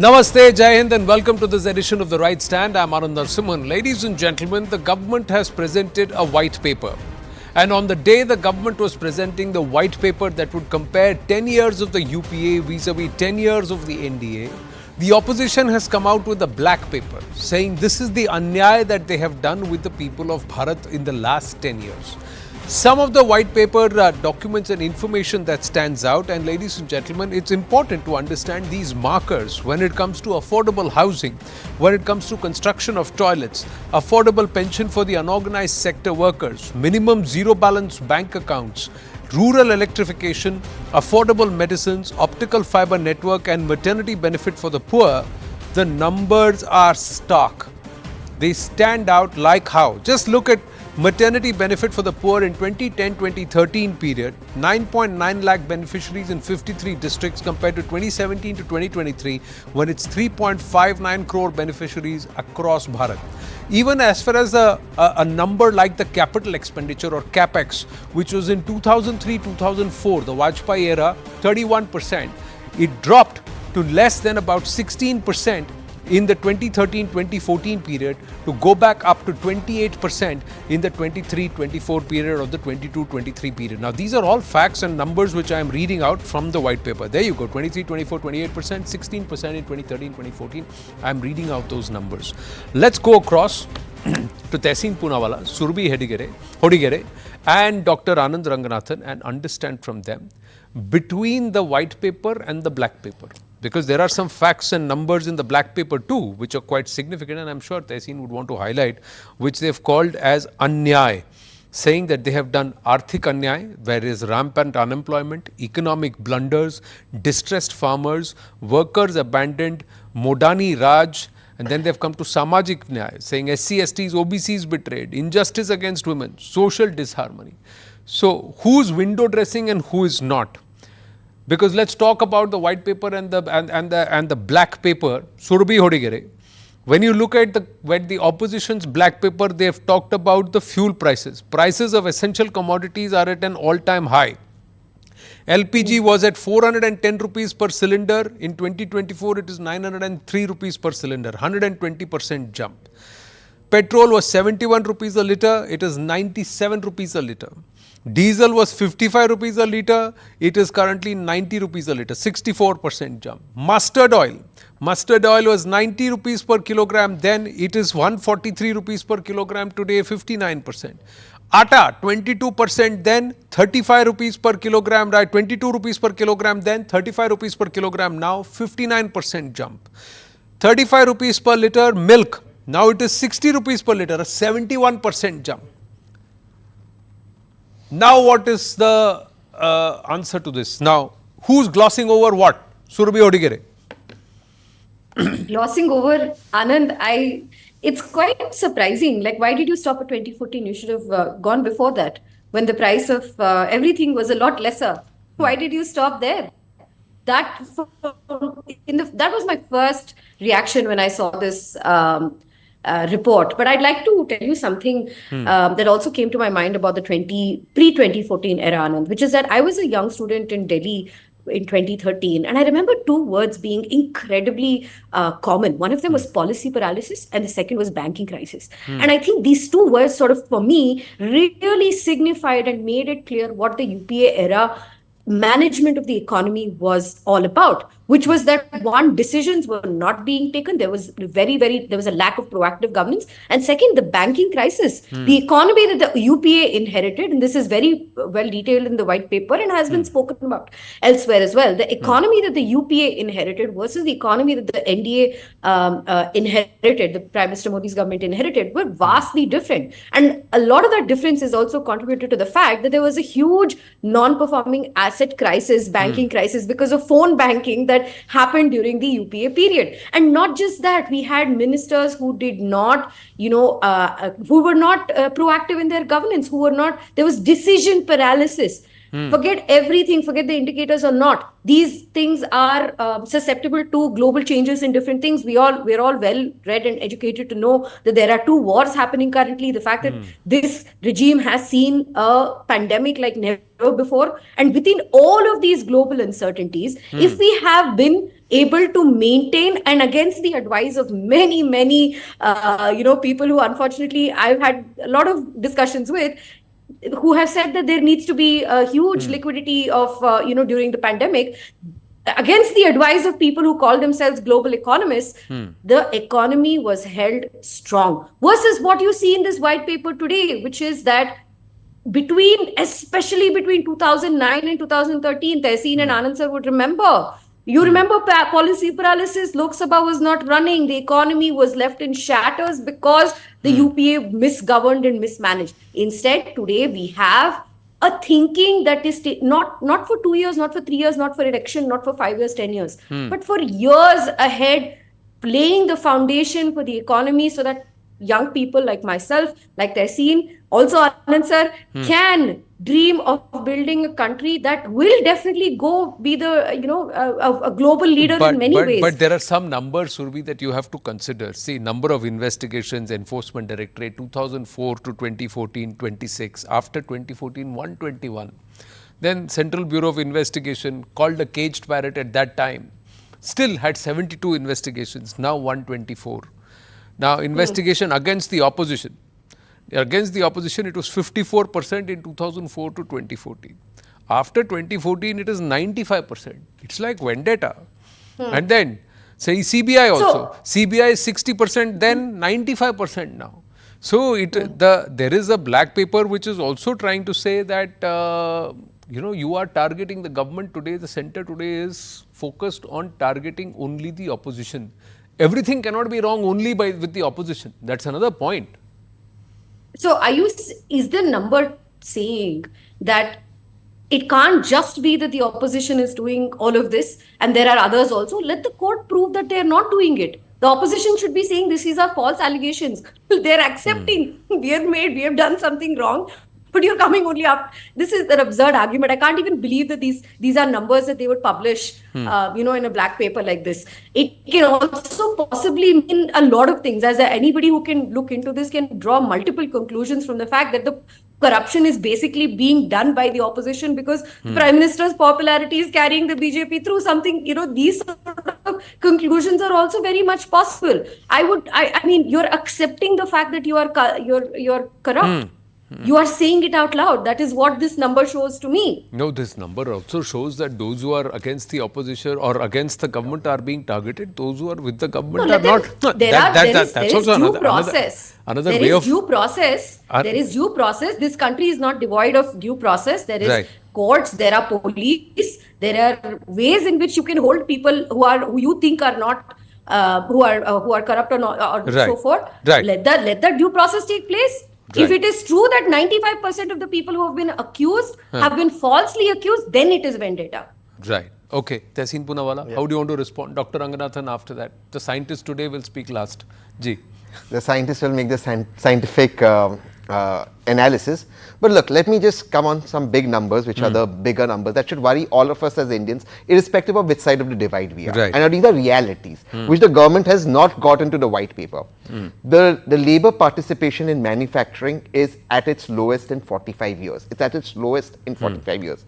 Namaste, Jai Hind, and welcome to this edition of The Right Stand. I'm Anand Narasimhan. Ladies and gentlemen, the government has presented a white paper. And on the day the government was presenting the white paper that would compare 10 years of the UPA vis-a-vis 10 years of the NDA, the opposition has come out with a black paper saying this is the anyay that they have done with the people of Bharat in the last 10 years. Some of the white paper documents and information that stands out, and ladies and gentlemen, it's important to understand these markers when it comes to affordable housing, when it comes to construction of toilets, affordable pension for the unorganized sector workers, minimum zero balance bank accounts, rural electrification, affordable medicines, optical fiber network and maternity benefit for the poor. The numbers are stark. They stand out like how? Just look at maternity benefit for the poor in 2010-2013 period, 9.9 lakh beneficiaries in 53 districts compared to 2017 to 2023 when it's 3.59 crore beneficiaries across Bharat. Even as far as a number like the capital expenditure or capex, which was in 2003-2004, the Vajpayee era, 31%, it dropped to less than about 16% in the 2013-2014 period to go back up to 28% in the 23-24 period or the 22-23 period. Now these are all facts and numbers which I am reading out from the white paper. There you go, 23, 24, 28%, 16% in 2013-2014. I am reading out those numbers. Let's go across to Tehseen Poonawalla, Surabhi Hodigere and Dr. Anand Ranganathan and understand from them between the white paper and the black paper. Because there are some facts and numbers in the black paper too, which are quite significant, and I'm sure Tehseen would want to highlight, which they've called as anyay, saying that they have done arthik anyay, where is rampant unemployment, economic blunders, distressed farmers, workers abandoned, Modani Raj, and then they've come to samajik nyay, saying SC, STs, OBCs betrayed, injustice against women, social disharmony. So who's window dressing and who is not? Because let's talk about the white paper and the black paper, Surabhi Hodigere. When you look at the opposition's black paper, they have talked about the fuel prices. Prices of essential commodities are at an all-time high. LPG was at 410 rupees per cylinder. In 2024, it is 903 rupees per cylinder, 120% jump. Petrol was 71 rupees a litre, it is 97 rupees a litre. Diesel was 55 rupees a litre, it is currently 90 rupees a litre, 64% jump. Mustard oil was 90 rupees per kilogram, then it is 143 rupees per kilogram today, 59%. Atta 22%, then 35 rupees per kilogram, right? 22 rupees per kilogram, then 35 rupees per kilogram, now 59% jump. 35 rupees per litre milk, now it is 60 rupees per litre, a 71% jump. Now what is the answer to this? Now, who's glossing over what? Surabhi Hodigere. Glossing over, Anand, it's quite surprising. Like, why did you stop at 2014? You should have gone before that, when the price of everything was a lot lesser. Why did you stop there? That was my first reaction when I saw this report. But I'd like to tell you something that also came to my mind about the pre-2014 era, Anand, which is that I was a young student in Delhi in 2013, and I remember two words being incredibly common. One of them was policy paralysis, and the second was banking crisis. And I think these two words sort of, for me, really signified and made it clear what the UPA era management of the economy was all about, which was that one, decisions were not being taken. There was a lack of proactive governance. And second, the banking crisis, the economy that the UPA inherited, and this is very well detailed in the white paper and has been spoken about elsewhere as well. The economy that the UPA inherited versus the economy that the NDA inherited, the Prime Minister Modi's government inherited, were vastly different. And a lot of that difference is also contributed to the fact that there was a huge non-performing asset crisis, banking crisis, because of phone banking that happened during the UPA period. And not just that, we had ministers who did not, who were not proactive in their governance, there was decision paralysis. Forget everything, forget the indicators or not. These things are susceptible to global changes in different things. We're all well read and educated to know that there are two wars happening currently. The fact that this regime has seen a pandemic like never before. And within all of these global uncertainties, if we have been able to maintain, and against the advice of many people who unfortunately I've had a lot of discussions with, who have said that there needs to be a huge liquidity of during the pandemic, against the advice of people who call themselves global economists, the economy was held strong. Versus what you see in this white paper today, which is that especially between 2009 and 2013, Tehseen and Anand sir would remember. You remember policy paralysis, Lok Sabha was not running, the economy was left in shatters because the UPA misgoverned and mismanaged. Instead, today we have a thinking that is not for 2 years, not for 3 years, not for election, not for 5 years, 10 years, but for years ahead, laying the foundation for the economy so that young people like myself, like Tehseen, also Anand sir, can dream of building a country that will definitely go be the, a global leader in many ways. But there are some numbers, Surabhi, that you have to consider. See, number of investigations, Enforcement Directorate, 2004 to 2014, 26. After 2014, 121. Then Central Bureau of Investigation, called a caged parrot at that time, still had 72 investigations, now 124. Now, investigation against the opposition. Against the opposition, it was 54% in 2004 to 2014. After 2014, it is 95%. It's like vendetta. And then, say CBI also. CBI is 60%, then 95% now. So, there is a black paper which is also trying to say that, you are targeting the government today, the center today is focused on targeting only the opposition. Everything cannot be wrong only with the opposition. That's another point. So is the number saying that it can't just be that the opposition is doing all of this and there are others also? Let the court prove that they are not doing it. The opposition should be saying these are false allegations. They're accepting we have done something wrong, but you're coming only up. This is an absurd argument. I can't even believe that these are numbers that they would publish, in a black paper like this. It can also possibly mean a lot of things. As anybody who can look into this can draw multiple conclusions from the fact that the corruption is basically being done by the opposition because the Prime Minister's popularity is carrying the BJP through something. These sort of conclusions are also very much possible. I mean, you're accepting the fact that you're corrupt. You are saying it out loud. That is what this number shows to me. No, this number also shows that those who are against the opposition or against the government are being targeted. Those who are with the government are not. There is due process. Another way of due process. There is due process. This country is not devoid of due process. There is courts. There are police. There are ways in which you can hold people who you think are not who are corrupt or so forth. Let the due process take place. If it is true that 95% of the people who have been accused have been falsely accused, then it is vendetta. Right. Okay. Tehseen Poonawalla, how do you want to respond? Dr. Ranganathan after that. The scientist today will speak last. Ji. The scientist will make the scientific analysis. But look, let me just come on some big numbers, which are the bigger numbers that should worry all of us as Indians, irrespective of which side of the divide we are. Right. And these are realities, which the government has not got into the white paper. The labour participation in manufacturing is at its lowest in 45 years. It's at its lowest in 45 years.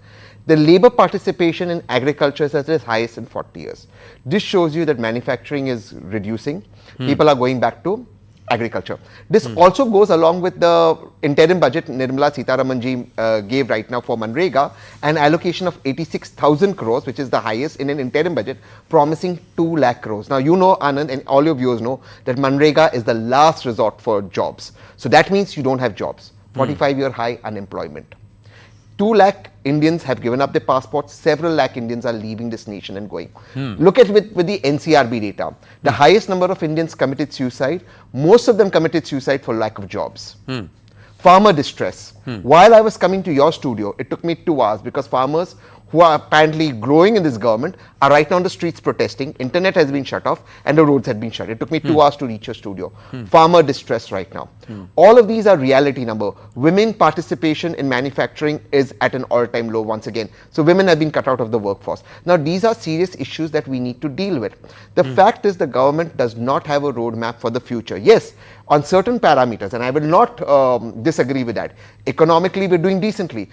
The labour participation in agriculture is at its highest in 40 years. This shows you that manufacturing is reducing. People are going back to agriculture. This also goes along with the interim budget Nirmala Sitharaman ji gave right now for Manrega, an allocation of 86,000 crores, which is the highest in an interim budget, promising 2 lakh crores. Now, you know, Anand, and all your viewers know that Manrega is the last resort for jobs. So that means you don't have jobs. 45-year high unemployment. 2 lakh Indians have given up their passports. Several lakh Indians are leaving this nation and going. Look at with the NCRB data. The highest number of Indians committed suicide. Most of them committed suicide for lack of jobs. Farmer distress. While I was coming to your studio, it took me 2 hours because farmers who are apparently growing in this government are right now on the streets protesting. Internet has been shut off and the roads had been shut. It took me 2 hours to reach your studio. Farmer distress right now. All of these are reality number. Women participation in manufacturing is at an all-time low once again. So women have been cut out of the workforce. Now these are serious issues that we need to deal with. The fact is the government does not have a roadmap for the future. Yes, on certain parameters, and I will not disagree with that. Economically, we're doing decently.